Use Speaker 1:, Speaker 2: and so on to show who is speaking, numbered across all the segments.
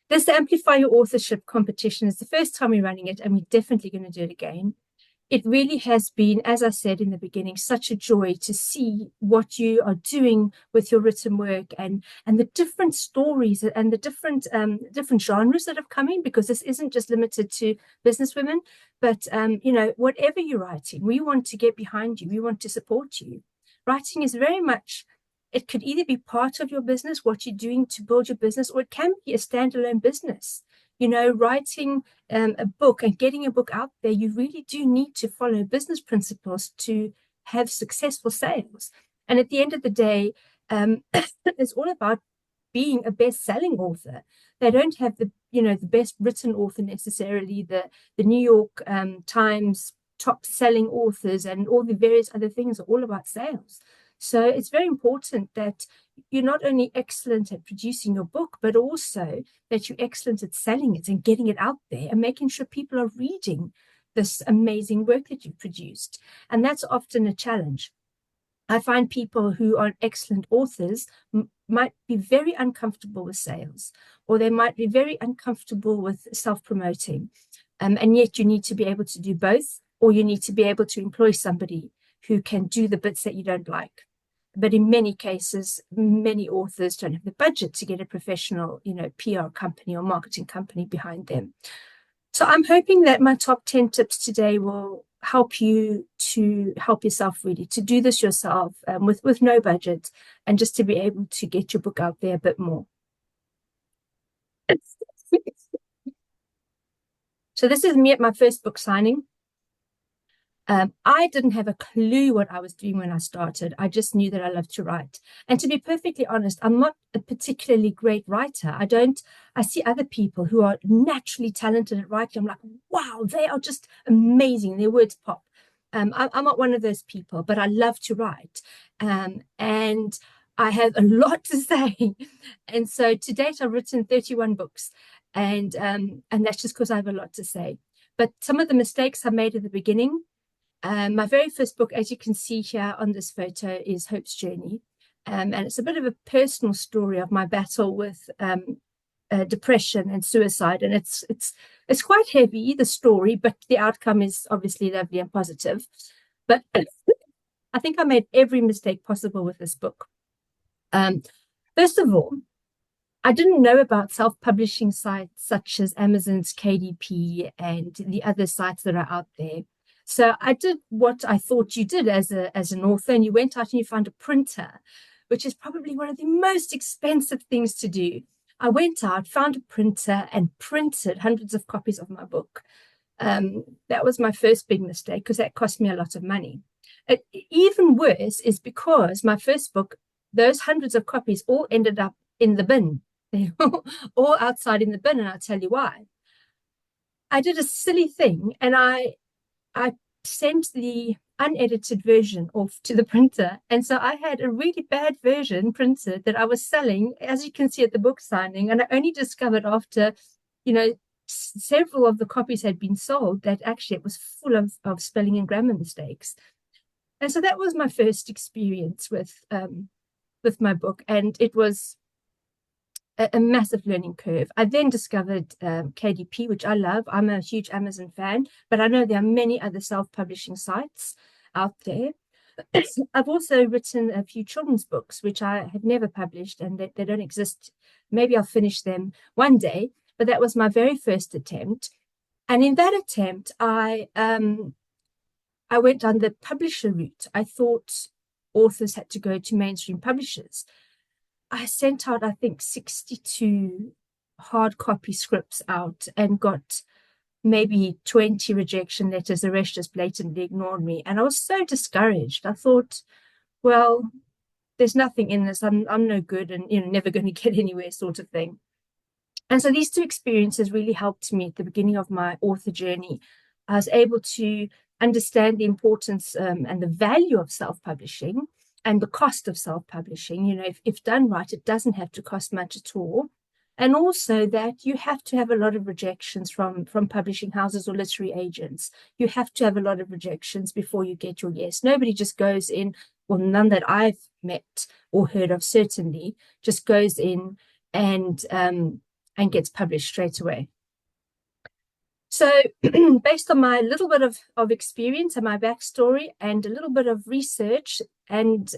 Speaker 1: This Amplify Your Authorship competition is the first time we're running it, and we're definitely going to do it again. It really has been, as I said in the beginning, such a joy to see what you are doing with your written work and the different stories and the different genres that have come in, because this isn't just limited to businesswomen, but whatever you're writing, we want to get behind you. We want to support you. Writing is very much, it could either be part of your business, what you're doing to build your business, or it can be a standalone business. Writing a book and getting a book out there, you really do need to follow business principles to have successful sales. And at the end of the day, it's all about being a best-selling author. They don't have the best written author necessarily, the New York Times top-selling authors and all the various other things are all about sales. So it's very important that you're not only excellent at producing your book, but also that you're excellent at selling it and getting it out there and making sure people are reading this amazing work that you've produced. And that's often a challenge. I find people who are excellent authors might be very uncomfortable with sales, or they might be very uncomfortable with self-promoting. And yet you need to be able to do both, or you need to be able to employ somebody who can do the bits that you don't like. But in many cases, many authors don't have the budget to get a professional, PR company or marketing company behind them. So I'm hoping that my top 10 tips today will help you to help yourself really, to do this yourself with no budget, and just to be able to get your book out there a bit more. So this is me at my first book signing. I didn't have a clue what I was doing when I started. I just knew that I loved to write. And to be perfectly honest, I'm not a particularly great writer. I see other people who are naturally talented at writing. I'm like, wow, they are just amazing. Their words pop. I'm not one of those people, but I love to write. And I have a lot to say. And so to date, I've written 31 books. And that's just because I have a lot to say. But some of the mistakes I made at the beginning, my very first book, as you can see here on this photo, is Hope's Journey. And it's a bit of a personal story of my battle with depression and suicide. And it's quite heavy, the story, but the outcome is obviously lovely and positive. But I think I made every mistake possible with this book. First of all, I didn't know about self-publishing sites such as Amazon's KDP and the other sites that are out there. So I did what I thought you did as an author, and you went out and you found a printer, which is probably one of the most expensive things to do. I went out, found a printer, and printed hundreds of copies of my book. That was my first big mistake, because that cost me a lot of money. Even worse is because my first book, those hundreds of copies all ended up in the bin. They were all outside in the bin, and I'll tell you why. I did a silly thing, and I sent the unedited version off to the printer. And so I had a really bad version printed that I was selling, as you can see at the book signing. And I only discovered after, several of the copies had been sold, that actually it was full of spelling and grammar mistakes. And so that was my first experience with my book. And it was a massive learning curve. I then discovered KDP, which I love. I'm a huge Amazon fan, but I know there are many other self-publishing sites out there. I've also written a few children's books, which I have never published, and they don't exist. Maybe I'll finish them one day, but that was my very first attempt. And in that attempt, I went down the publisher route. I thought authors had to go to mainstream publishers. I sent out, I think, 62 hard copy scripts out and got maybe 20 rejection letters. The rest just blatantly ignored me. And I was so discouraged. I thought, well, there's nothing in this. I'm no good and, never going to get anywhere, sort of thing. And so these two experiences really helped me at the beginning of my author journey. I was able to understand the importance and the value of self-publishing, and the cost of self-publishing. If done right, it doesn't have to cost much at all. And also that you have to have a lot of rejections from publishing houses or literary agents. You have to have a lot of rejections before you get your yes. Nobody just goes in, well, none that I've met or heard of certainly, just goes in and and gets published straight away. So based on my little bit of experience and my backstory and a little bit of research and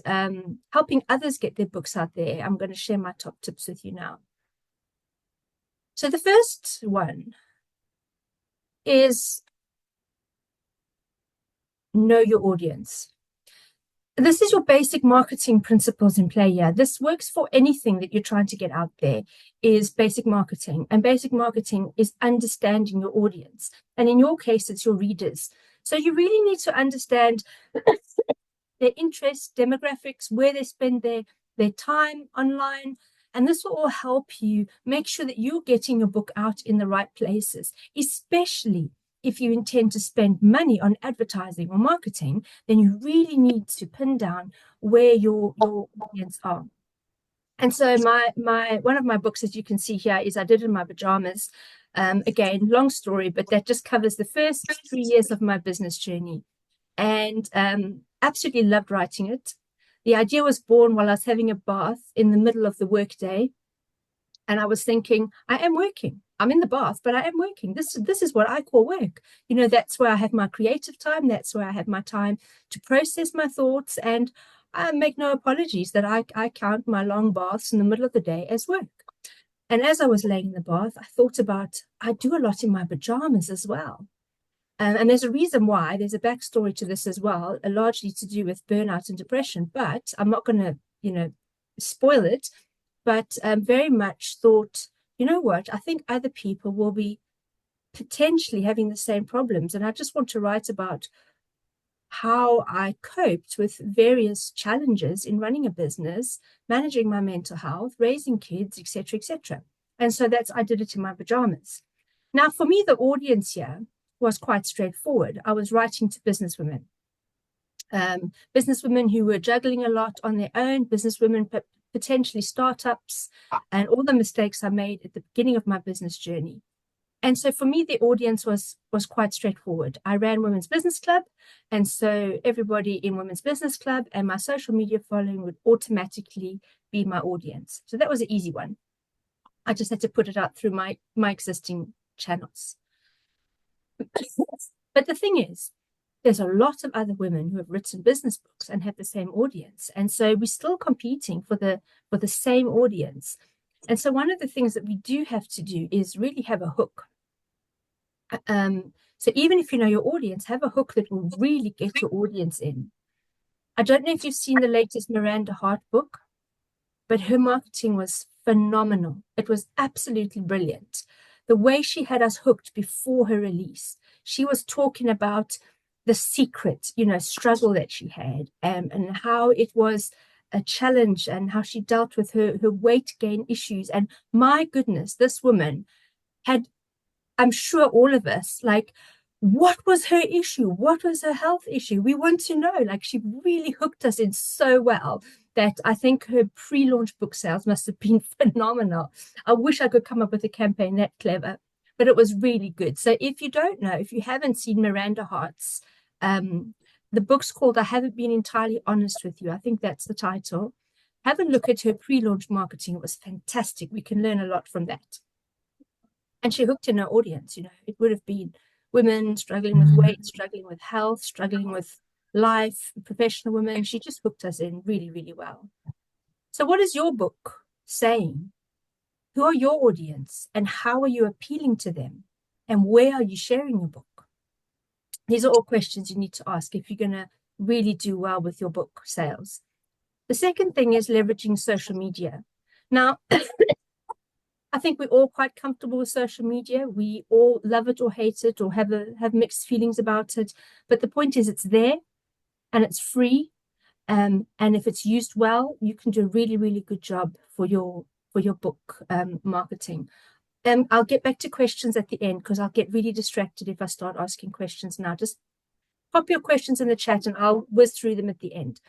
Speaker 1: helping others get their books out there, I'm going to share my top tips with you now. So the first one is know your audience. This is your basic marketing principles in play here. This works for anything that you're trying to get out there, is basic marketing. And basic marketing is understanding your audience. And in your case, it's your readers. So you really need to understand their interests, demographics, where they spend their time online. And this will all help you make sure that you're getting your book out in the right places, especially if you intend to spend money on advertising or marketing. Then you really need to pin down where your audience are. And so one of my books, as you can see here, is I Did It in My Pajamas. Again, long story, but that just covers the first 3 years of my business journey. And absolutely loved writing it. The idea was born while I was having a bath in the middle of the workday. And I was thinking, I am working. I'm in the bath, but I am working. This is what I call work. You know, that's where I have my creative time. That's where I have my time to process my thoughts. And I make no apologies that I count my long baths in the middle of the day as work. And as I was laying in the bath, I thought about, I do a lot in my pajamas as well. And there's a reason why. There's a backstory to this as well, largely to do with burnout and depression. But I'm not going to, spoil it. But very much thought, you know what, I think other people will be potentially having the same problems. And I just want to write about how I coped with various challenges in running a business, managing my mental health, raising kids, etc., etc. And so I did it in my pajamas. Now, for me, the audience here was quite straightforward. I was writing to businesswomen. Businesswomen who were juggling a lot on their own, businesswomen potentially startups, and all the mistakes I made at the beginning of my business journey. And so for me, the audience was quite straightforward. I ran Women's Business Club, and so everybody in Women's Business Club and my social media following would automatically be my audience. So that was an easy one. I just had to put it out through my existing channels. But the thing is, there's a lot of other women who have written business books and have the same audience. And so we're still competing for the same audience. And so one of the things that we do have to do is really have a hook. So even if you know your audience, have a hook that will really get your audience in. I don't know if you've seen the latest Miranda Hart book, but her marketing was phenomenal. It was absolutely brilliant. The way she had us hooked before her release, she was talking about the secret, struggle that she had, and how it was a challenge and how she dealt with her weight gain issues. And my goodness, this woman had, I'm sure all of us, what was her issue? What was her health issue? We want to know. She really hooked us in so well that I think her pre-launch book sales must have been phenomenal. I wish I could come up with a campaign that clever, but it was really good. So if you don't know, if you haven't seen Miranda Hart's, the book's called I Haven't Been Entirely Honest With You. I think that's the title. Have a look at her pre-launch marketing. It was fantastic. We can learn a lot from that. And she hooked in her audience. It would have been women struggling with weight, struggling with health, struggling with life, professional women. She just hooked us in really, really well. So what is your book saying? Who are your audience and how are you appealing to them? And where are you sharing your book? These are all questions you need to ask if you're going to really do well with your book sales. The second thing is leveraging social media. Now, I think we're all quite comfortable with social media. We all love it or hate it or have mixed feelings about it. But the point is it's there and it's free. And if it's used well, you can do a really, really good job for your book marketing. I'll get back to questions at the end because I'll get really distracted if I start asking questions now. Just pop your questions in the chat and I'll whiz through them at the end.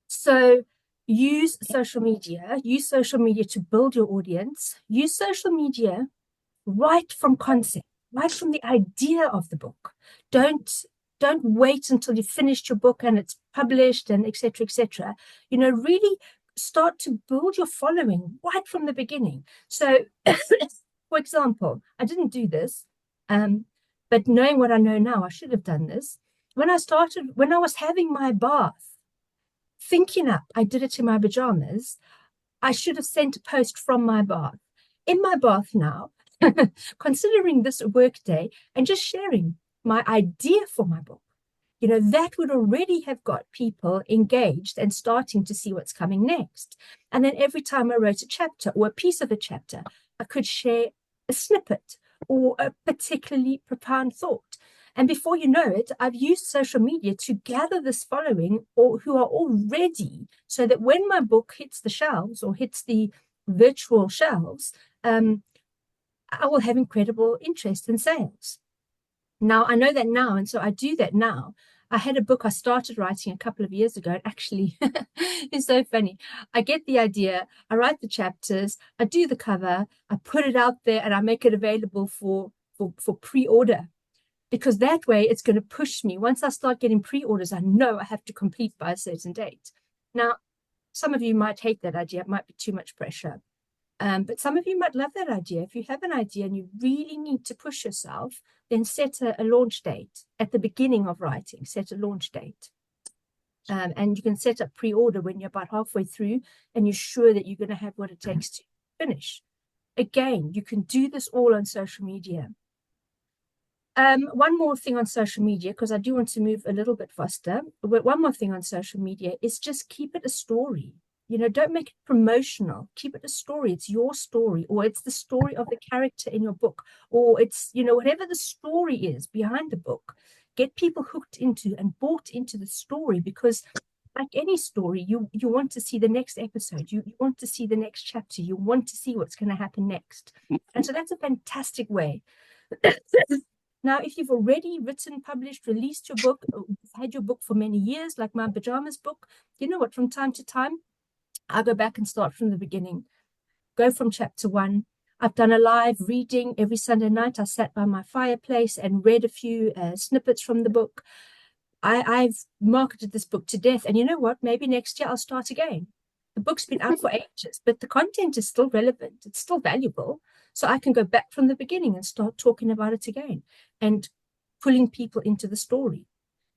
Speaker 1: So use social media to build your audience. Use social media right from concept, right from the idea of the book. Don't wait until you've finished your book and it's published and etc. Really start to build your following right from the beginning. So, for example, I didn't do this, but knowing what I know now, I should have done this. When I was having my bath, thinking up, I did it in my pajamas. I should have sent a post from my bath. In my bath now, considering this a work day and just sharing my idea for my book, that would already have got people engaged and starting to see what's coming next. And then every time I wrote a chapter or a piece of a chapter, I could share a snippet or a particularly profound thought. And before you know it, I've used social media to gather this following or who are already, so that when my book hits the shelves or hits the virtual shelves, I will have incredible interest in sales. Now, I know that now, and so I do that now. I had a book I started writing a couple of years ago. It actually is so funny. I get the idea, I write the chapters, I do the cover, I put it out there, and I make it available for pre-order. Because that way it's going to push me. Once I start getting pre-orders, I know I have to complete by a certain date. Now, some of you might hate that idea. It might be too much pressure. But some of you might love that idea. If you have an idea and you really need to push yourself, then set a launch date at the beginning of writing. Set a launch date. And you can set up pre-order when you're about halfway through and you're sure that you're going to have what it takes to finish. Again, you can do this all on social media. One more thing on social media, because I do want to move a little bit faster. But one more thing on social media is just keep it a story. Don't make it promotional. Keep it a story. It's your story, or it's the story of the character in your book, or it's, whatever the story is behind the book. Get people hooked into and bought into the story, because like any story, you want to see the next episode. You want to see the next chapter. You want to see what's going to happen next. And so that's a fantastic way. Now, if you've already written, published, released your book, had your book for many years, like my pajamas book, you know what, from time to time, I go back and start from the beginning. Go from chapter 1. I've done a live reading every Sunday night. I sat by my fireplace and read a few snippets from the book. I've marketed this book to death. And you know what? Maybe next year I'll start again. The book's been out for ages, but the content is still relevant. It's still valuable. So I can go back from the beginning and start talking about it again and pulling people into the story.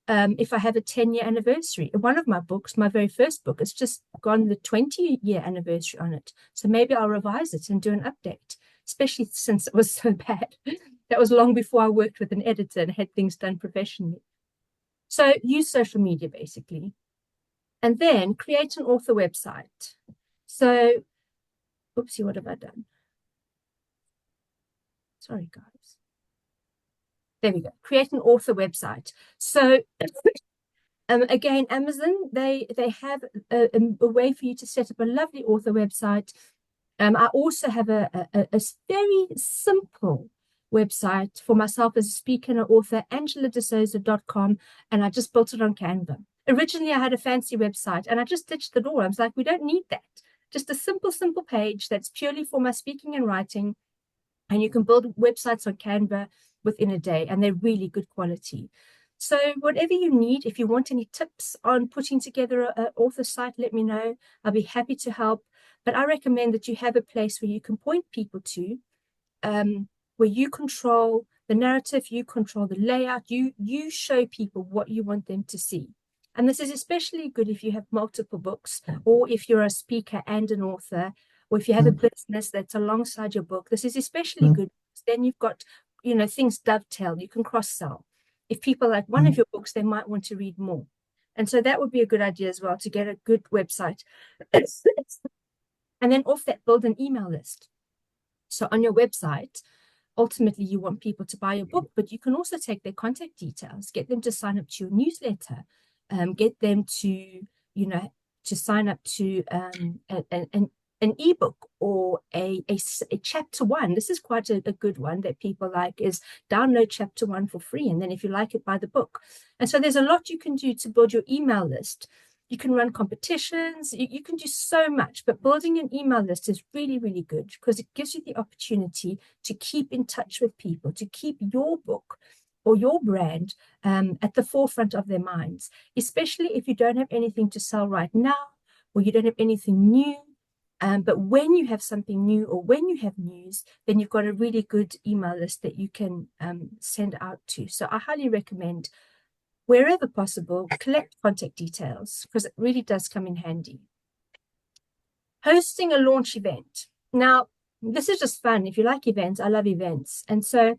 Speaker 1: If I have a 10-year anniversary, one of my books, my very first book, it's just gone the 20-year anniversary on it. So maybe I'll revise it and do an update, especially since it was so bad. That was long before I worked with an editor and had things done professionally. So use social media, basically. And then create an author website. So, oopsie, what have I done? Sorry, guys. There we go. Create an author website. So, again, Amazon, they have a way for you to set up a lovely author website. I also have a very simple website for myself as a speaker and an author, angeladesouza.com, and I just built it on Canva. Originally, I had a fancy website, and I just ditched it all. I was like, we don't need that. Just a simple page that's purely for my speaking and writing, and you can build websites on Canva within a day, and they're really good quality. So whatever you need, if you want any tips on putting together an author site, let me know. I'll be happy to help. But I recommend that you have a place where you can point people to, where you control the narrative, you control the layout, you show people what you want them to see. And this is especially good if you have multiple books, or if you're a speaker and an author, or if you have a business that's alongside your book. This is especially good because then you've got, things dovetail. You can cross-sell. If people like one of your books, they might want to read more. And so that would be a good idea as well, to get a good website. And then off that, build an email list. So on your website, ultimately, you want people to buy your book, but you can also take their contact details, get them to sign up to your newsletter, get them to, to sign up to an ebook or a chapter 1. This is quite a good one that people like, is download chapter 1 for free. And then if you like it, buy the book. And so there's a lot you can do to build your email list. You can run competitions. You can do so much, but building an email list is really, really good because it gives you the opportunity to keep in touch with people, to keep your book or your brand at the forefront of their minds, especially if you don't have anything to sell right now, or you don't have anything new. But when you have something new or when you have news, then you've got a really good email list that you can send out to. So I highly recommend, wherever possible, collect contact details, because it really does come in handy. Hosting a launch event. Now, this is just fun. If you like events, I love events. And so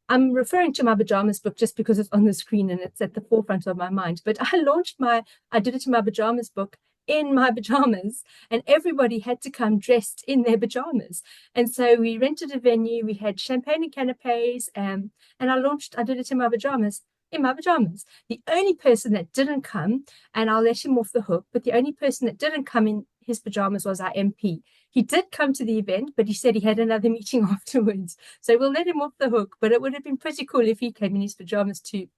Speaker 1: I'm referring to my pajamas book just because it's on the screen and it's at the forefront of my mind. But I did it in my pajamas book in my pajamas, and everybody had to come dressed in their pajamas. And so we rented a venue, we had champagne and canapes, and I did it in my pajamas. The only person that didn't come, and I'll let him off the hook, but the only person that didn't come in his pajamas was our MP. He did come to the event, but he said he had another meeting afterwards. So we'll let him off the hook, but it would have been pretty cool if he came in his pajamas too.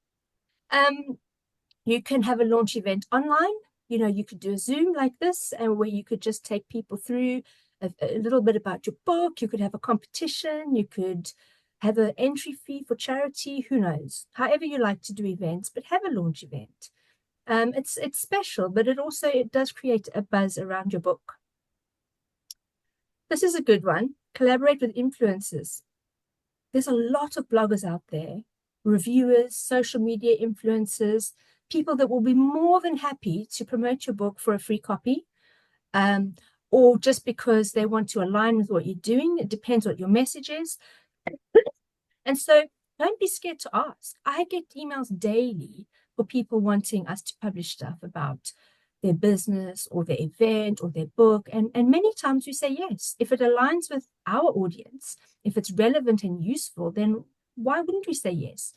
Speaker 1: You can have a launch event online. You could do a Zoom like this, and where you could just take people through a little bit about your book. You could have a competition. You could have an entry fee for charity. Who knows? However you like to do events, but have a launch event. It's special, but it does create a buzz around your book. This is a good one. Collaborate with influencers. There's a lot of bloggers out there, reviewers, social media influencers, people that will be more than happy to promote your book for a free copy, or just because they want to align with what you're doing. It depends what your message is. And so don't be scared to ask. I get emails daily for people wanting us to publish stuff about their business or their event or their book. And many times we say yes. If it aligns with our audience, if it's relevant and useful, then why wouldn't we say yes?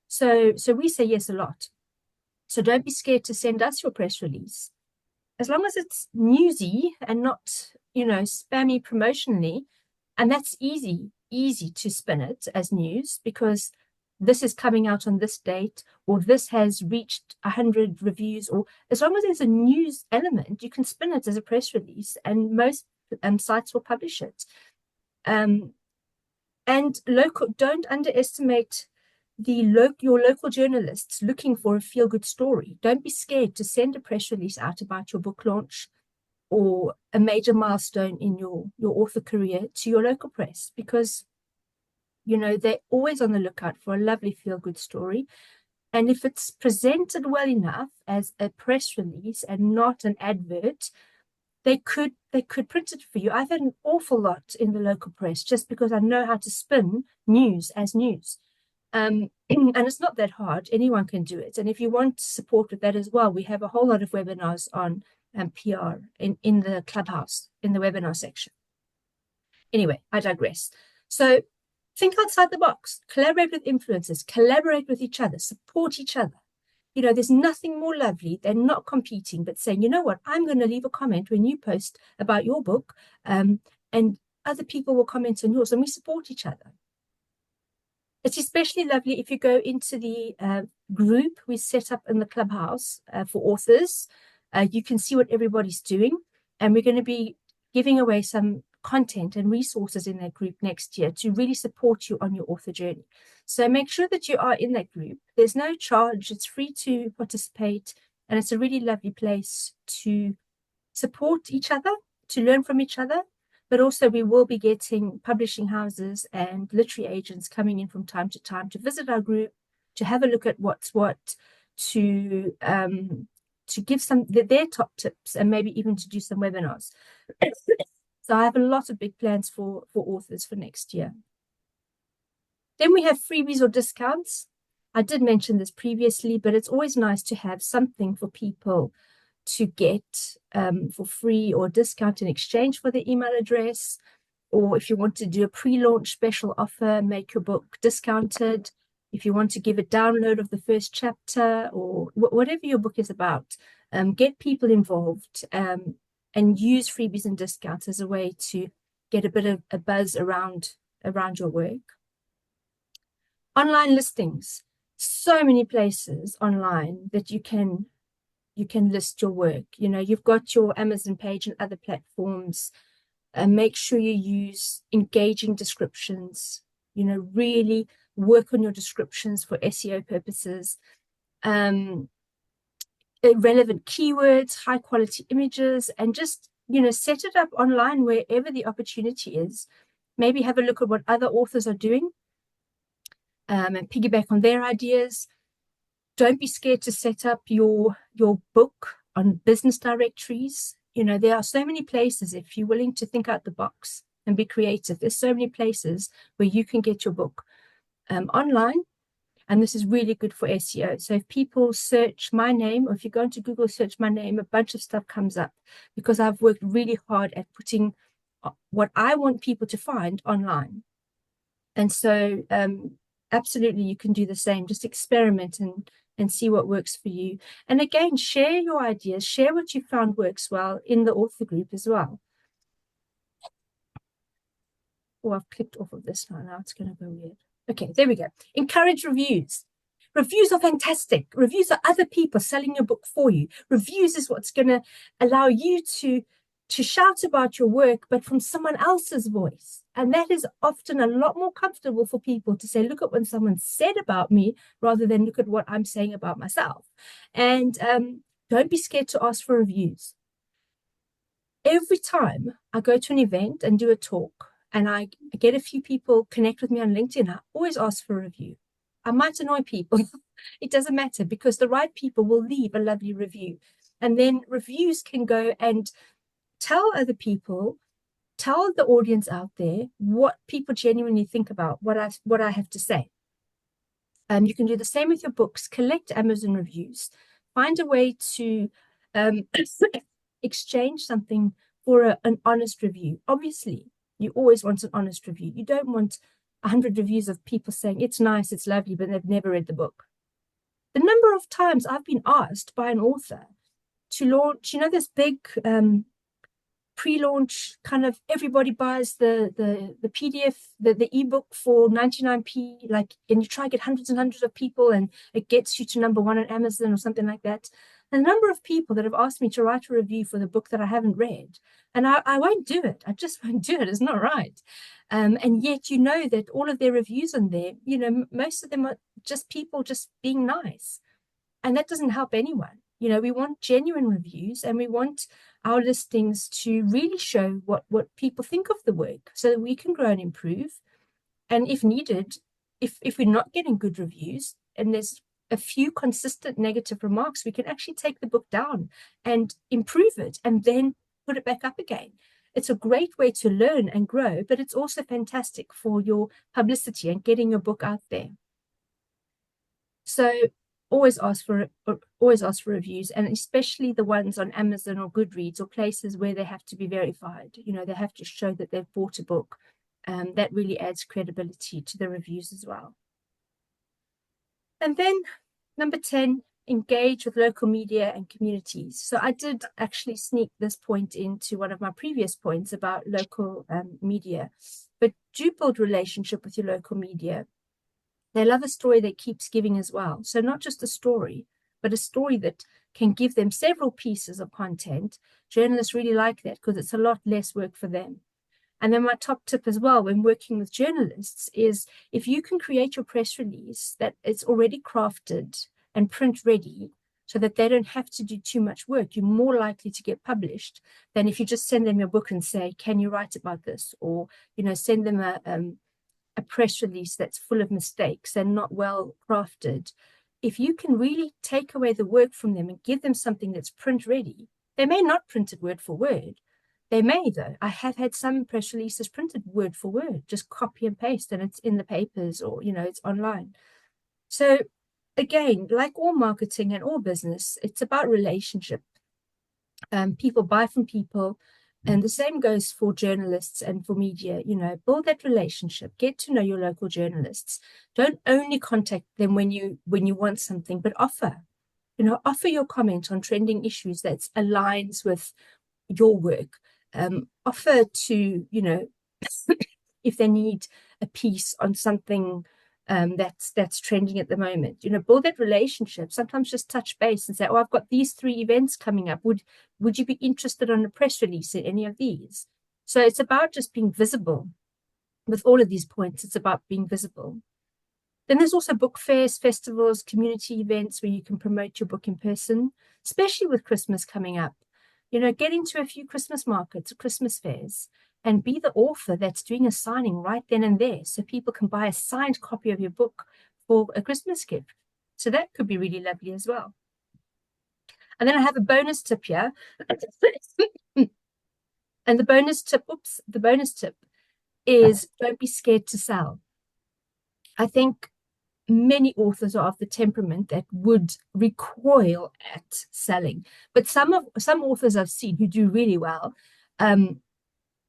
Speaker 1: So we say yes a lot. So don't be scared to send us your press release. As long as it's newsy and not, spammy promotionally, and that's easy to spin it as news, because this is coming out on this date, or this has reached 100 reviews, or as long as there's a news element, you can spin it as a press release, and most sites will publish it. And don't underestimate your local journalists looking for a feel-good story. Don't be scared to send a press release out about your book launch or a major milestone in your author career to your local press, because they're always on the lookout for a lovely feel-good story. And if it's presented well enough as a press release and not an advert, they could print it for you. I've had an awful lot in the local press just because I know how to spin news as news. And it's not that hard. Anyone can do it. And if you want support with that as well, we have a whole lot of webinars on PR in the Clubhouse, in the webinar section. Anyway, I digress. So think outside the box, collaborate with influencers, collaborate with each other, support each other. There's nothing more lovely than not competing, but saying, you know what, I'm going to leave a comment when you post about your book, and other people will comment on yours, and we support each other. It's especially lovely if you go into the group we set up in the Clubhouse for authors. You can see what everybody's doing, and we're going to be giving away some content and resources in that group next year to really support you on your author journey. So make sure that you are in that group. There's no charge. It's free to participate, and it's a really lovely place to support each other, to learn from each other. But also we will be getting publishing houses and literary agents coming in from time to time to visit our group, to have a look at what's what, to give some their top tips, and maybe even to do some webinars. So I have a lot of big plans for authors for next year. Then we have freebies or discounts. I did mention this previously, but it's always nice to have something for people to get for free or discount in exchange for the email address. Or if you want to do a pre-launch special offer, make your book discounted. If you want to give a download of the first chapter, or whatever your book is about, get people involved and use freebies and discounts as a way to get a bit of a buzz around your work. Online listings. So many places online that you can list your work. You've got your Amazon page and other platforms. Make sure you use engaging descriptions. Really work on your descriptions for SEO purposes. relevant keywords, high quality images, and just, set it up online wherever the opportunity is. Maybe have a look at what other authors are doing, and piggyback on their ideas. Don't be scared to set up your book on business directories. There are so many places, if you're willing to think out the box and be creative, there's so many places where you can get your book online. And this is really good for SEO. So if people search my name, or if you go into Google, search my name, a bunch of stuff comes up, because I've worked really hard at putting what I want people to find online. And so absolutely, you can do the same. Just experiment and see what works for you. And again, share your ideas, share what you found works well in the author group as well. Oh, I've clicked off of this now. Now it's going to go weird. Okay, there we go. Encourage reviews. Reviews are fantastic. Reviews are other people selling your book for you. Reviews is what's going to allow you to shout about your work, but from someone else's voice. And that is often a lot more comfortable for people to say, look at what someone said about me, rather than look at what I'm saying about myself. And don't be scared to ask for reviews. Every time I go to an event and do a talk, and I get a few people connect with me on LinkedIn, I always ask for a review. I might annoy people. It doesn't matter, because the right people will leave a lovely review. And then reviews can go and tell other people, tell the audience out there what people genuinely think about what I have to say. You can do the same with your books. Collect Amazon reviews. Find a way to exchange something for an honest review. Obviously, you always want an honest review. You don't want 100 reviews of people saying it's nice, it's lovely, but they've never read the book. The number of times I've been asked by an author to launch, this big pre-launch kind of, everybody buys the PDF, the ebook for 99p, like, and you try to get hundreds and hundreds of people, and it gets you to number 1 on Amazon or something like that. The number of people that have asked me to write a review for the book that I haven't read, and I won't do it. I just won't do it. It's not right. And yet, that all of their reviews on there, most of them are just people just being nice, and that doesn't help anyone. We want genuine reviews, and we want our listings to really show what people think of the work, so that we can grow and improve. And if needed, if we're not getting good reviews and there's a few consistent negative remarks, we can actually take the book down and improve it and then put it back up again. It's a great way to learn and grow, but it's also fantastic for your publicity and getting your book out there. So always ask for reviews, and especially the ones on Amazon or Goodreads or places where they have to be verified. They have to show that they've bought a book. That really adds credibility to the reviews as well. And then number 10, engage with local media and communities. So I did actually sneak this point into one of my previous points about local media, but do build relationship with your local media. They love a story that keeps giving as well. So not just a story, but a story that can give them several pieces of content. Journalists really like that, because it's a lot less work for them. And then my top tip as well when working with journalists is, if you can create your press release that it's already crafted and print ready, so that they don't have to do too much work, you're more likely to get published than if you just send them your book and say, can you write about this? Or, send them a press release that's full of mistakes and not well crafted. If you can really take away the work from them and give them something that's print ready, they may not print it word for word. They may, though. I have had some press releases printed word for word, just copy and paste, and it's in the papers, or, it's online. So again, like all marketing and all business, it's about relationship. People buy from people. And the same goes for journalists and for media. Build that relationship, get to know your local journalists. Don't only contact them when you want something, but offer your comment on trending issues that aligns with your work. Offer to, if they need a piece on something that's trending at the moment. Build that relationship. Sometimes just touch base and say, oh, I've got these 3 events coming up. Would you be interested on a press release in any of these? So it's about just being visible. With all of these points, it's about being visible. Then there's also book fairs, festivals, community events where you can promote your book in person, especially with Christmas coming up. Get into a few Christmas markets or Christmas fairs and be the author that's doing a signing right then and there so people can buy a signed copy of your book for a Christmas gift. So that could be really lovely as well. And then I have a bonus tip here. And the bonus tip is don't be scared to sell. I think many authors are of the temperament that would recoil at selling, but some authors I've seen who do really well,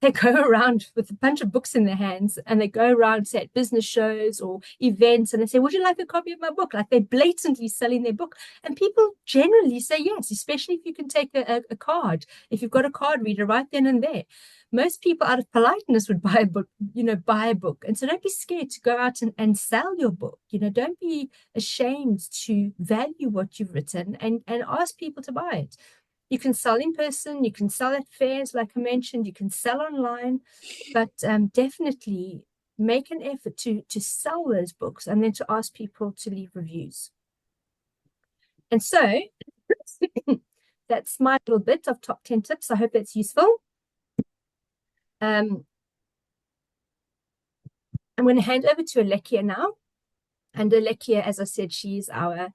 Speaker 1: they go around with a bunch of books in their hands and they go around, say, at business shows or events, and they say, would you like a copy of my book? Like, they're blatantly selling their book. And people generally say yes, especially if you can take a card. If you've got a card reader right then and there. Most people, out of politeness, would buy a book. And so don't be scared to go out and sell your book. Don't be ashamed to value what you've written and ask people to buy it. You can sell in person, you can sell at fairs, like I mentioned, you can sell online, but definitely make an effort to sell those books and then to ask people to leave reviews. And so that's my little bit of top 10 tips. I hope that's useful. I'm going to hand over to Alekia now. And Alekia, as I said, she's our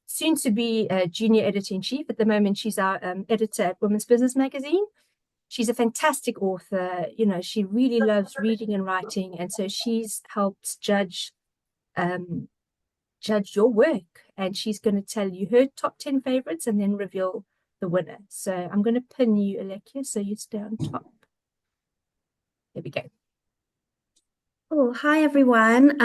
Speaker 1: soon-to-be junior editor-in-chief. At the moment, she's our editor at Women's Business Magazine. She's a fantastic author. She really loves reading and writing. And so she's helped judge your work. And she's going to tell you her top 10 favorites and then reveal the winner. So I'm going to pin you, Alekia, so you stay on top. There we go.
Speaker 2: Oh, hi everyone.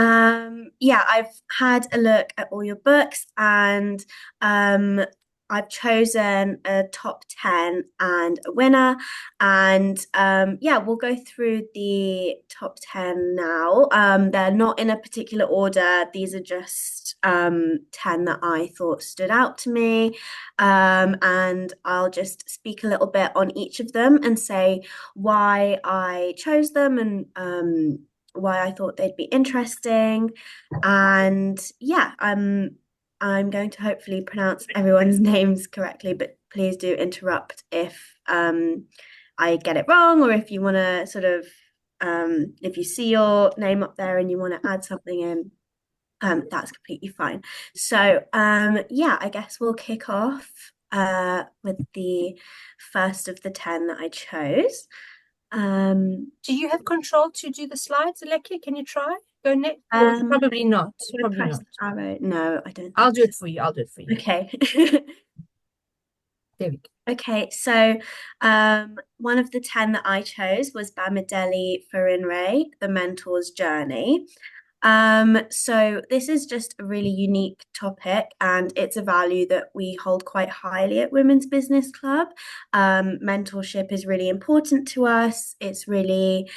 Speaker 2: Yeah, I've had a look at all your books and I've chosen a top 10 and a winner. And yeah, we'll go through the top 10 now. They're not in a particular order. These are just 10 that I thought stood out to me. And I'll just speak a little bit on each of them and say why I chose them and why I thought they'd be interesting. And yeah, I'm going to hopefully pronounce everyone's names correctly, but please do interrupt if I get it wrong or if you want to sort of if you see your name up there and you want to add something in, that's completely fine. So yeah, I guess we'll kick off with the first of the 10 that I chose.
Speaker 1: Do you have control to do the slides, Alekia? Can you try? Go next? Probably not. Probably not.
Speaker 2: Arrow. No, I don't.
Speaker 1: I'll do it for you. I'll do it for you.
Speaker 2: Okay.
Speaker 1: There we go.
Speaker 2: Okay, so one of the 10 that I chose was Bamidele Farinray, The Mentor's Journey. So this is just a really unique topic, and it's a value that we hold quite highly at Women's Business Club. Mentorship is really important to us. It's really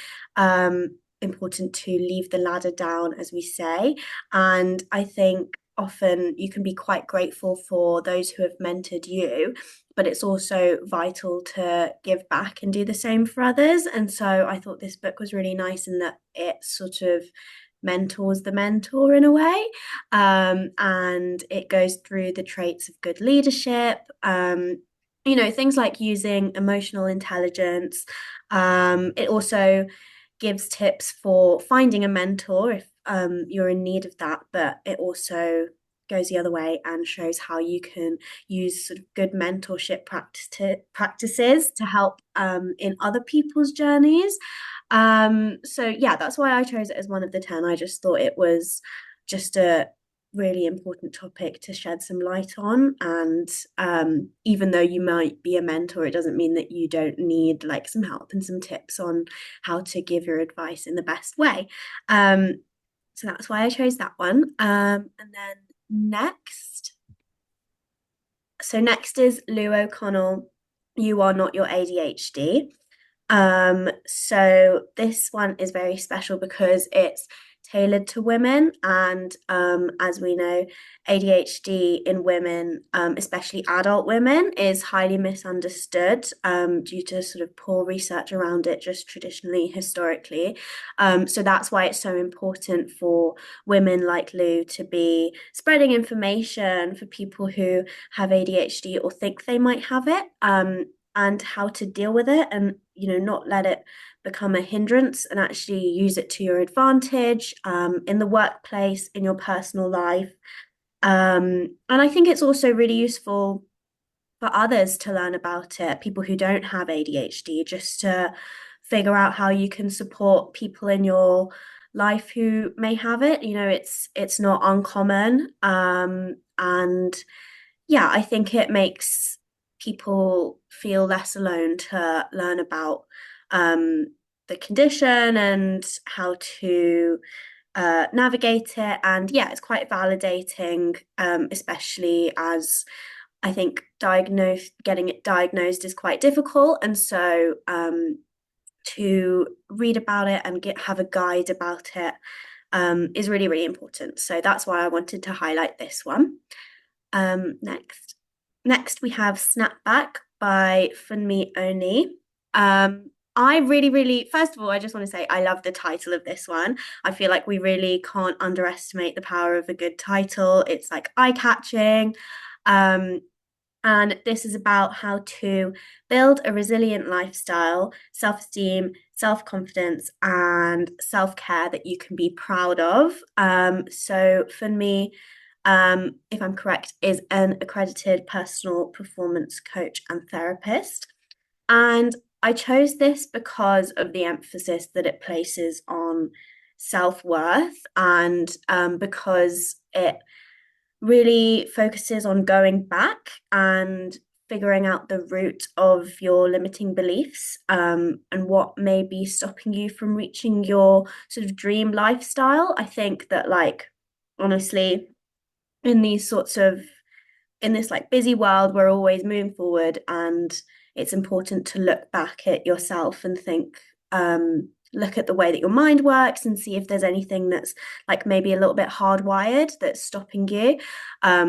Speaker 2: important to leave the ladder down, as we say. And I think often you can be quite grateful for those who have mentored you, but it's also vital to give back and do the same for others. And so I thought this book was really nice in that it sort of mentors the mentor in a way. And it goes through the traits of good leadership, things like using emotional intelligence. It also gives tips for finding a mentor if you're in need of that, but it also goes the other way and shows how you can use sort of good mentorship practices to help in other people's journeys. So yeah, that's why I chose it as one of the 10. I just thought it was just a really important topic to shed some light on. And even though you might be a mentor, it doesn't mean that you don't need like some help and some tips on how to give your advice in the best way. So that's why I chose that one. And then next is Lou O'Connell, You Are Not Your ADHD. So this one is very special because it's tailored to women. And as we know, ADHD in women, especially adult women, is highly misunderstood due to sort of poor research around it, just traditionally, historically. So that's why it's so important for women like Lou to be spreading information for people who have ADHD or think they might have it, and how to deal with it, and not let it become a hindrance, and actually use it to your advantage in the workplace, in your personal life. And I think it's also really useful for others to learn about it, people who don't have ADHD, just to figure out how you can support people in your life who may have it. It's not uncommon. And yeah, I think it makes people feel less alone to learn about um, the condition and how to navigate it. And yeah, it's quite validating, especially as I think getting it diagnosed is quite difficult. And so to read about it and have a guide about it is really, really important. So that's why I wanted to highlight this one. Next we have Snapback by Funmi Oni. I really, really, first of all, I just want to say I love the title of this one. I feel like we really can't underestimate the power of a good title. It's like eye-catching. And this is about how to build a resilient lifestyle, self-esteem, self-confidence, and self-care that you can be proud of. So for me, if I'm correct, is an accredited personal performance coach and therapist. And I chose this because of the emphasis that it places on self-worth, and because it really focuses on going back and figuring out the root of your limiting beliefs, and what may be stopping you from reaching your sort of dream lifestyle. I think that, like, honestly, in these sorts of in this like busy world, we're always moving forward, and it's important to look back at yourself and think, look at the way that your mind works and see if there's anything that's like maybe a little bit hardwired that's stopping you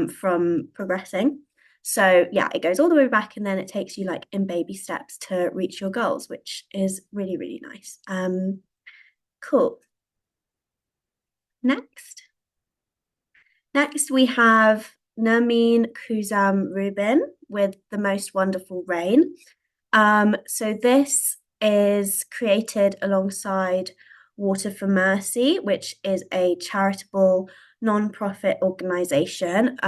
Speaker 2: from progressing. So yeah, it goes all the way back, and then it takes you like in baby steps to reach your goals, which is really, really nice. Cool. Next. Next, we have Nermeen Kuzam Rubin with The Most Wonderful Rain. So this is created alongside Water for Mercy, which is a charitable non-profit organization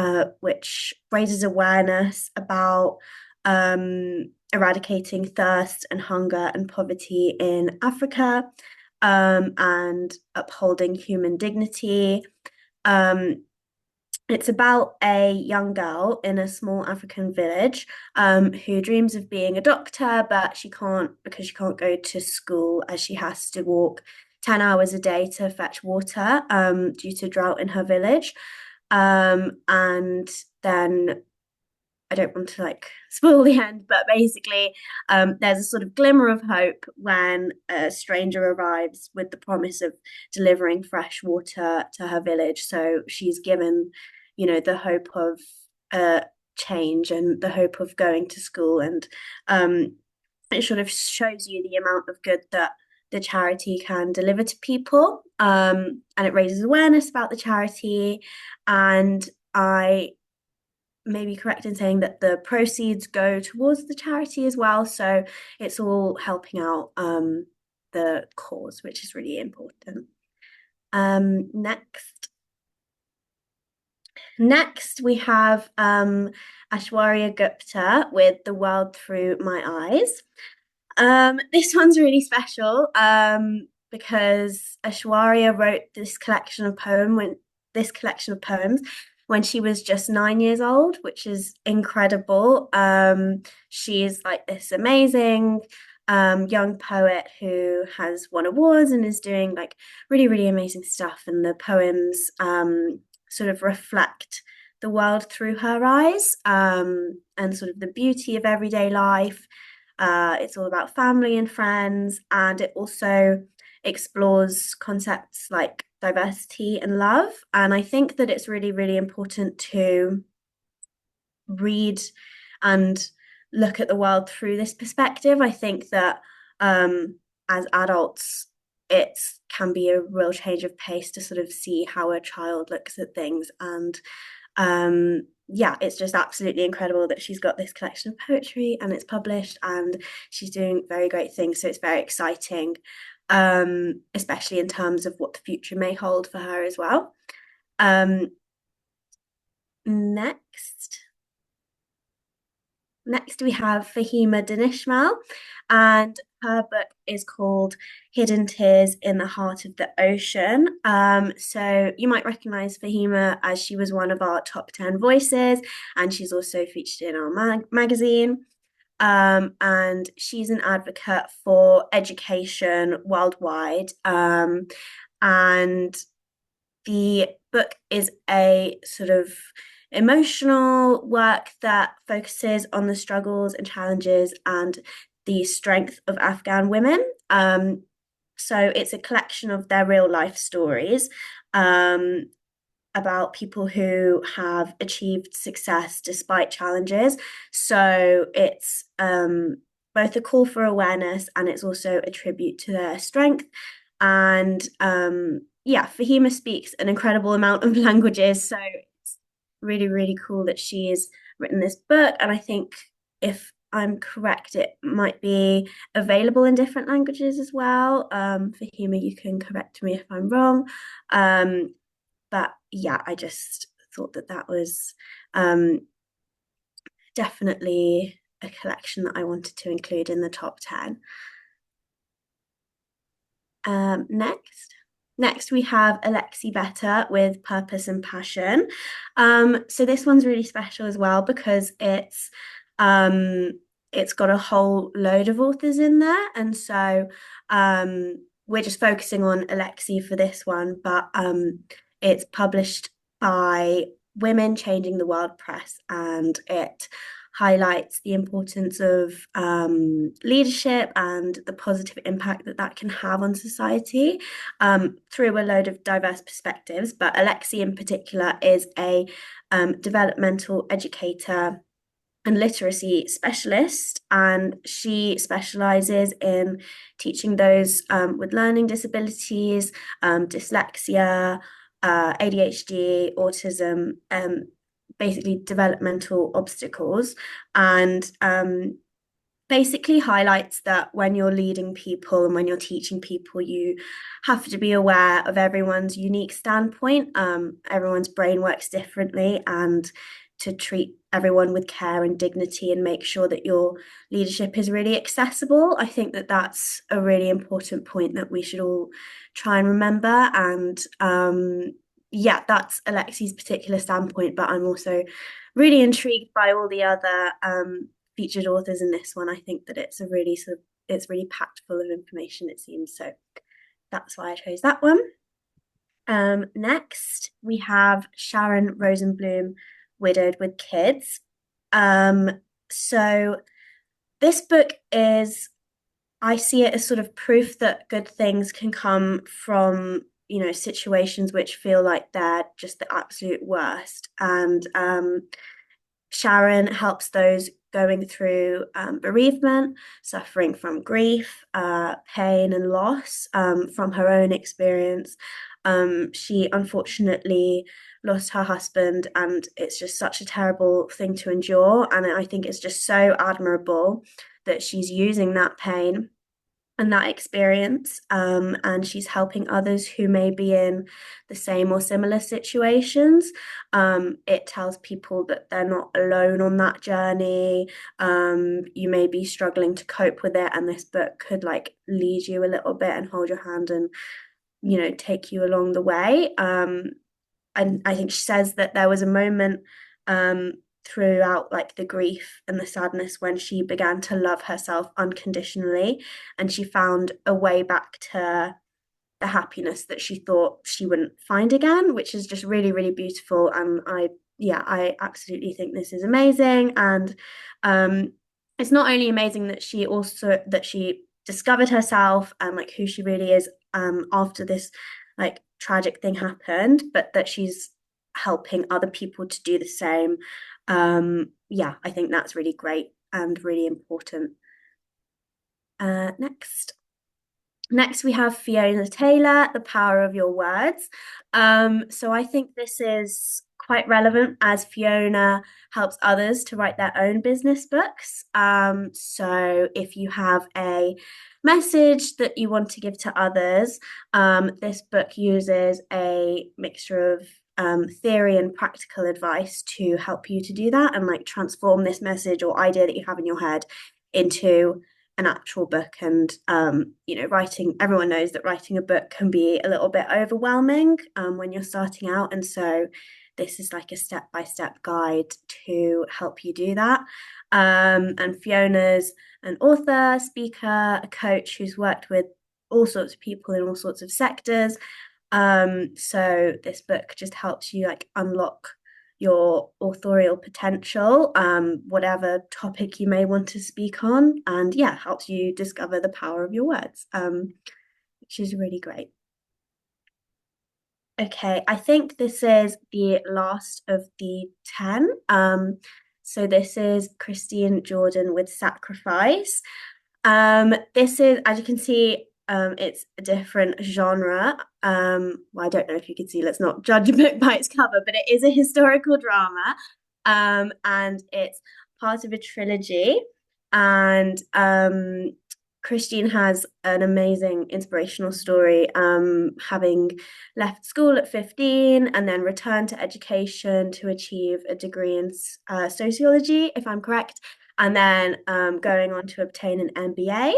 Speaker 2: which raises awareness about eradicating thirst and hunger and poverty in Africa, and upholding human dignity. It's about a young girl in a small African village who dreams of being a doctor, but she can't, because she can't go to school, as she has to walk 10 hours a day to fetch water due to drought in her village. And then I don't want to like spoil the end, but basically, there's a sort of glimmer of hope when a stranger arrives with the promise of delivering fresh water to her village. So she's given, the hope of change and the hope of going to school. And it sort of shows you the amount of good that the charity can deliver to people. And it raises awareness about the charity. And I may be correct in saying that the proceeds go towards the charity as well. So it's all helping out the cause, which is really important. Next we have Aishwarya Gupta with The World Through My Eyes. This one's really special because Aishwarya wrote this collection of poems when she was just 9 years old, which is incredible. She is like this amazing young poet who has won awards and is doing like really, really amazing stuff. And the poems sort of reflect the world through her eyes, and sort of the beauty of everyday life. It's all about family and friends, and it also explores concepts like diversity and love. And I think that it's really, really important to read and look at the world through this perspective. I think that as adults, it can be a real change of pace to sort of see how a child looks at things. And yeah, it's just absolutely incredible that she's got this collection of poetry and it's published and she's doing very great things. So it's very exciting, especially in terms of what the future may hold for her as well. Um, next. Next, we have Fahima Danishmal, and her book is called Hidden Tears in the Heart of the Ocean. So you might recognize Fahima as she was one of our top 10 voices, and she's also featured in our magazine. And she's an advocate for education worldwide. And the book is a sort of emotional work that focuses on the struggles and challenges and the strength of Afghan women. So it's a collection of their real life stories about people who have achieved success despite challenges. So it's both a call for awareness and it's also a tribute to their strength. And yeah, Fahima speaks an incredible amount of languages. So it's really, really cool that she's written this book. And I think if I'm correct, it might be available in different languages as well. Fahima, you can correct me if I'm wrong. But yeah, I just thought that that was definitely a collection that I wanted to include in the top 10. Next we have Alexi Vetter with Purpose and Passion. So this one's really special as well because it's got a whole load of authors in there, and so we're just focusing on Alexi for this one, but it's published by Women Changing the World Press, and it highlights the importance of leadership and the positive impact that that can have on society through a load of diverse perspectives. But Alexi in particular is a developmental educator and literacy specialist, and she specializes in teaching those with learning disabilities, dyslexia, ADHD, autism, basically developmental obstacles, and basically highlights that when you're leading people and when you're teaching people, you have to be aware of everyone's unique standpoint. Everyone's brain works differently, and to treat everyone with care and dignity and make sure that your leadership is really accessible. I think that that's a really important point that we should all try and remember. And yeah, that's Alexi's particular standpoint, but I'm also really intrigued by all the other featured authors in this one. I think that it's it's really packed full of information, it seems. So that's why I chose that one. Next, we have Sharon Rosenblum, Widowed with Kids. So this book is, I see it as sort of proof that good things can come from, situations which feel like they're just the absolute worst. And Sharon helps those going through bereavement, suffering from grief, pain, and loss from her own experience. She unfortunately lost her husband, and it's just such a terrible thing to endure. And I think it's just so admirable that she's using that pain and that experience, and she's helping others who may be in the same or similar situations. It tells people that they're not alone on that journey. You may be struggling to cope with it, and this book could like lead you a little bit and hold your hand and take you along the way. And I think she says that there was a moment throughout like the grief and the sadness when she began to love herself unconditionally, and she found a way back to the happiness that she thought she wouldn't find again, which is just really, really beautiful. And I absolutely think this is amazing. And it's not only amazing that she discovered herself and like who she really is after this like tragic thing happened, but that she's helping other people to do the same. Yeah, I think that's really great and really important. Next. Next, we have Fiona Taylor, The Power of Your Words. So I think this is quite relevant as Fiona helps others to write their own business books. So if you have a message that you want to give to others, this book uses a mixture of theory and practical advice to help you to do that and like transform this message or idea that you have in your head into an actual book. And writing, everyone knows that writing a book can be a little bit overwhelming when you're starting out, and so this is like a step-by-step guide to help you do that. And Fiona's an author, speaker, a coach who's worked with all sorts of people in all sorts of sectors. So this book just helps you like unlock your authorial potential, whatever topic you may want to speak on, and yeah, helps you discover the power of your words, which is really great. Okay, I think this is the last of the 10. So this is Christine Jordan with Sacrifice. This is, as you can see, it's a different genre. Well, I don't know if you can see, let's not judge a book by its cover, but it is a historical drama. And it's part of a trilogy. And Christine has an amazing inspirational story, having left school at 15 and then returned to education to achieve a degree in sociology, if I'm correct, and then going on to obtain an MBA.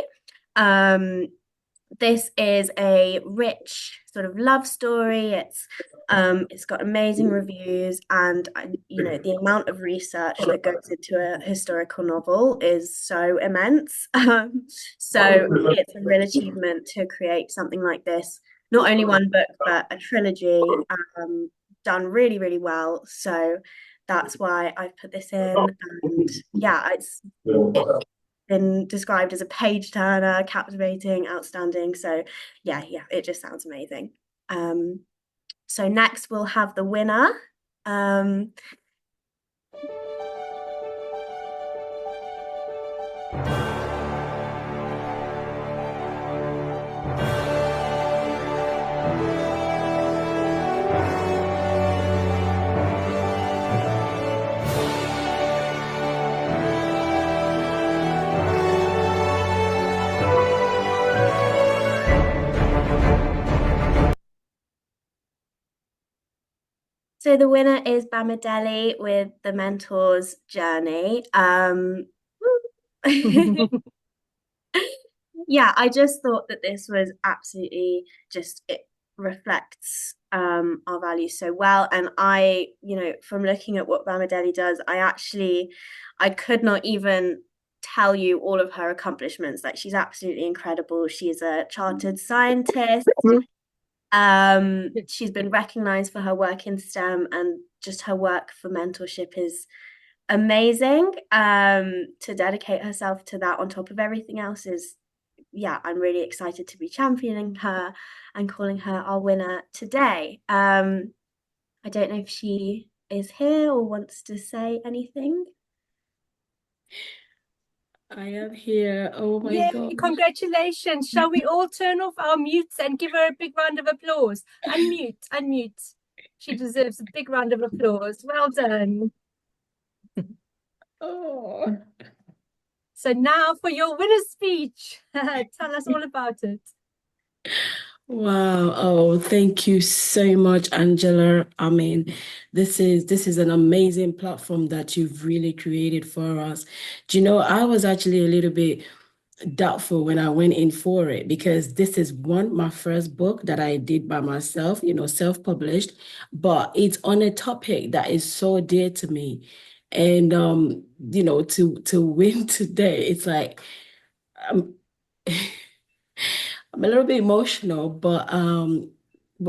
Speaker 2: This is a rich sort of love story. It's got amazing reviews, and the amount of research that goes into a historical novel is so immense. So it's a real achievement to create something like this. Not only one book, but a trilogy, done really, really well. So that's why I've put this in. And yeah, it's been described as a page turner, captivating, outstanding. So yeah, it just sounds amazing. So next we'll have the winner. So the winner is Bamidele with The Mentor's Journey. Yeah, I just thought that this was absolutely just, it reflects our values so well. And from looking at what Bamidele does, I could not even tell you all of her accomplishments. Like, she's absolutely incredible. She's a chartered scientist. She's been recognized for her work in STEM, and just her work for mentorship is amazing. To dedicate herself to that on top of everything else is, yeah, I'm really excited to be championing her and calling her our winner today. I don't know if she is here or wants to say anything.
Speaker 3: I am here. Oh my
Speaker 1: Yay,
Speaker 3: God.
Speaker 1: congratulations. Shall we all turn off our mutes and give her a big round of applause? Unmute, unmute. She deserves a big round of applause. Well done.
Speaker 3: Oh.
Speaker 1: So now for your winner's speech. Tell us all about it.
Speaker 3: Wow. Oh, thank you so much, Angela. I mean, this is an amazing platform that you've really created for us. Do you know, I was actually a little bit doubtful when I went in for it, because this is my first book that I did by myself, self-published, but it's on a topic that is so dear to me. And to win today, it's like I'm I'm a little bit emotional, but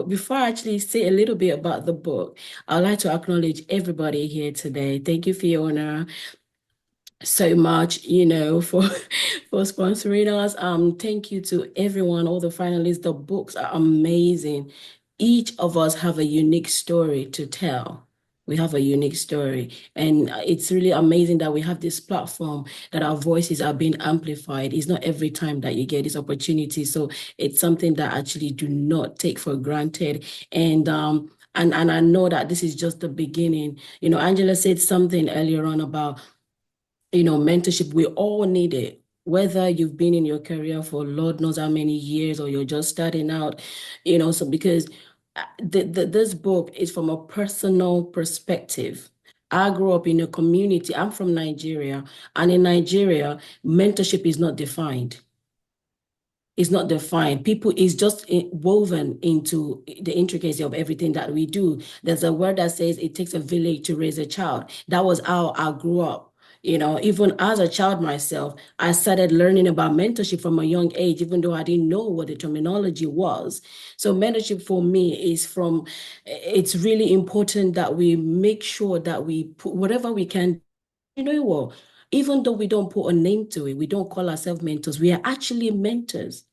Speaker 3: before I actually say a little bit about the book, I'd like to acknowledge everybody here today. Thank you, Fiona, so much, for for sponsoring us. Thank you to everyone, all the finalists. The books are amazing. each of us have a unique story to tell. We have a unique story. And it's really amazing that we have this platform that our voices are being amplified. It's not every time that you get this opportunity. So it's something that I actually do not take for granted. And I know that this is just the beginning. You know, Angela said something earlier on about, you know, mentorship. We all need it. Whether you've been in your career for Lord knows how many years or you're just starting out, you know, so because this book is from a personal perspective. I grew up in a community. I'm from Nigeria, and in Nigeria, mentorship is not defined. It's not defined. People is just woven into the intricacy of everything that we do. There's a word that says it takes a village to raise a child. That was how I grew up. You know, even as a child myself, I started learning about mentorship from a young age, even though I didn't know what the terminology was. So mentorship for me is it's really important that we make sure that we put whatever we can. You know what? Even though we don't put a name to it, we don't call ourselves mentors, we are actually mentors.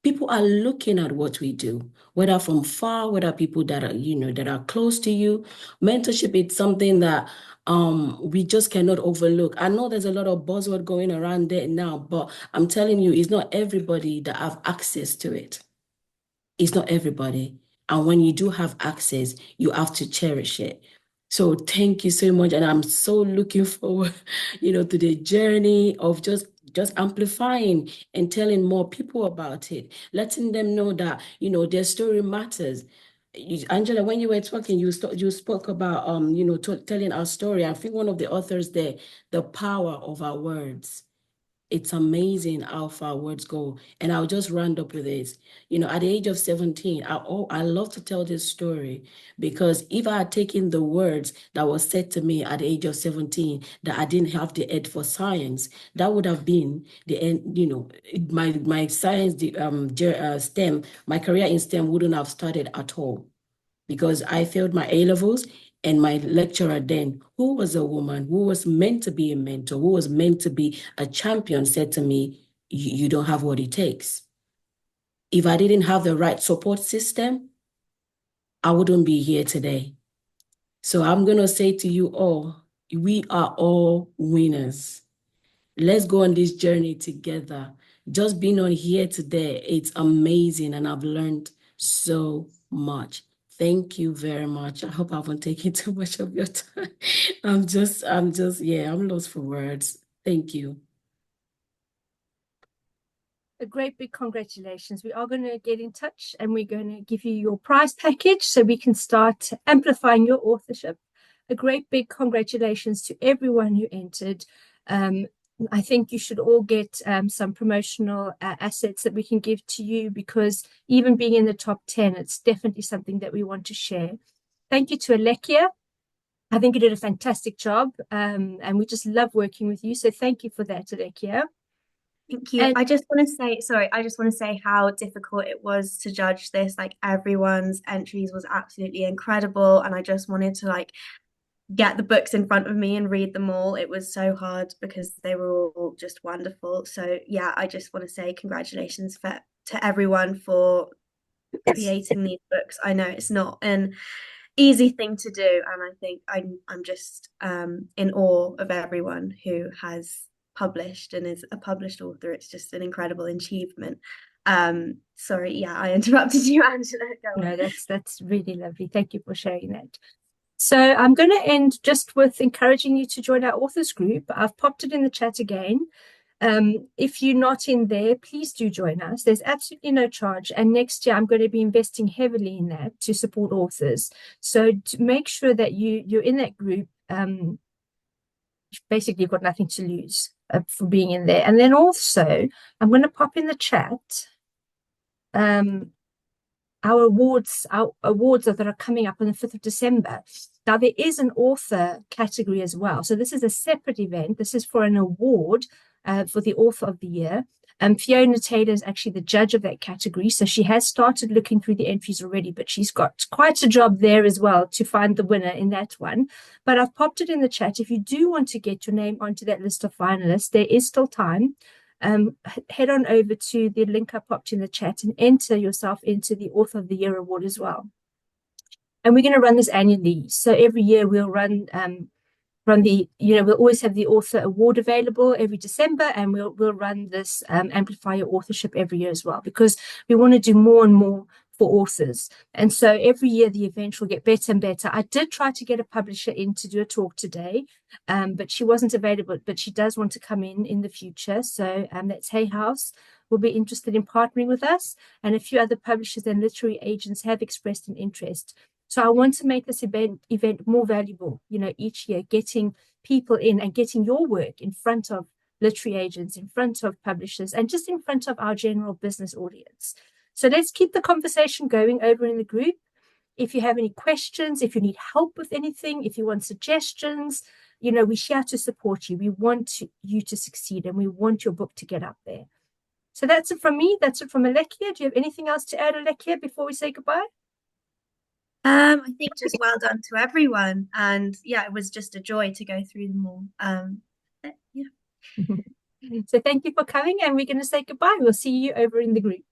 Speaker 3: People are looking at what we do, whether from far, whether people that are, you know, that are close to you. Mentorship is something that we just cannot overlook. I know there's a lot of buzzword going around there now, but I'm telling you, it's not everybody that have access to it. It's not everybody. And when you do have access, you have to cherish it. So thank you so much. And I'm so looking forward, you know, to the journey of just amplifying and telling more people about it, letting them know that, you know, their story matters. Angela, when you were talking, you spoke about, you know, telling our story. I think one of the authors there, the power of our words. It's amazing how far words go. And I'll just round up with this. You know, at the age of 17, I love to tell this story because if I had taken the words that was said to me at the age of 17, that I didn't have the ed for science, that would have been the end, you know, my science, STEM, my career in STEM wouldn't have started at all because I failed my A levels. And my lecturer then, who was a woman, who was meant to be a mentor, who was meant to be a champion, said to me, you don't have what it takes. If I didn't have the right support system, I wouldn't be here today. So I'm going to say to you all, we are all winners. Let's go on this journey together. Just being on here today, it's amazing, and I've learned so much. Thank you very much. I hope I haven't taken too much of your time. I'm lost for words. Thank you.
Speaker 1: A great big congratulations. We are going to get in touch and we're going to give you your prize package so we can start amplifying your authorship. A great big congratulations to everyone who entered. I think you should all get some promotional assets that we can give to you, because even being in the top 10, it's definitely something that we want to share. Thank you to Alekia. I think you did a fantastic job, and we just love working with you. So thank you for that, Alekia.
Speaker 2: Thank you. I just want to say how difficult it was to judge this. Like, everyone's entries was absolutely incredible, and I just wanted to like get the books in front of me and read them all. It was so hard because they were all just wonderful. So yeah, I just want to say congratulations to everyone for creating these books. I know it's not an easy thing to do, and I think I'm just in awe of everyone who has published and is a published author. It's just an incredible achievement. Sorry, yeah, I interrupted you, Angela.
Speaker 1: No, that's really lovely. Thank you for sharing that. So I'm going to end just with encouraging you to join our authors group. I've popped it in the chat again. If you're not in there, please do join us. There's absolutely no charge. And next year, I'm going to be investing heavily in that to support authors. So to make sure that you're in that group, basically you've got nothing to lose for being in there. And then also, I'm going to pop in the chat our awards that are coming up on the 5th of December. Now, there is an author category as well. So this is a separate event. This is for an award for the author of the year. Fiona Taylor is actually the judge of that category. So she has started looking through the entries already, but she's got quite a job there as well to find the winner in that one. But I've popped it in the chat. If you do want to get your name onto that list of finalists, there is still time. Head on over to the link I popped in the chat and enter yourself into the Author of the Year award as well. And we're going to run this annually. So every year we'll run we'll always have the author award available every December, and we'll run this Amplify Your Authorship every year as well, because we want to do more and more for authors. And so every year the event will get better and better. I did try to get a publisher in to do a talk today, but she wasn't available, but she does want to come in the future. So that's Hay House will be interested in partnering with us, and a few other publishers and literary agents have expressed an interest. So I want to make this event more valuable, each year, getting people in and getting your work in front of literary agents, in front of publishers, and just in front of our general business audience. So let's keep the conversation going over in the group. If you have any questions, if you need help with anything, if you want suggestions, we're here to support you. We want you to succeed, and we want your book to get up there. So that's it from me. That's it from Alekia. Do you have anything else to add, Alekia, before we say goodbye?
Speaker 2: I think just well done to everyone. And yeah, it was just a joy to go through them all. Yeah.
Speaker 1: So thank you for coming, and we're going to say goodbye. We'll see you over in the group.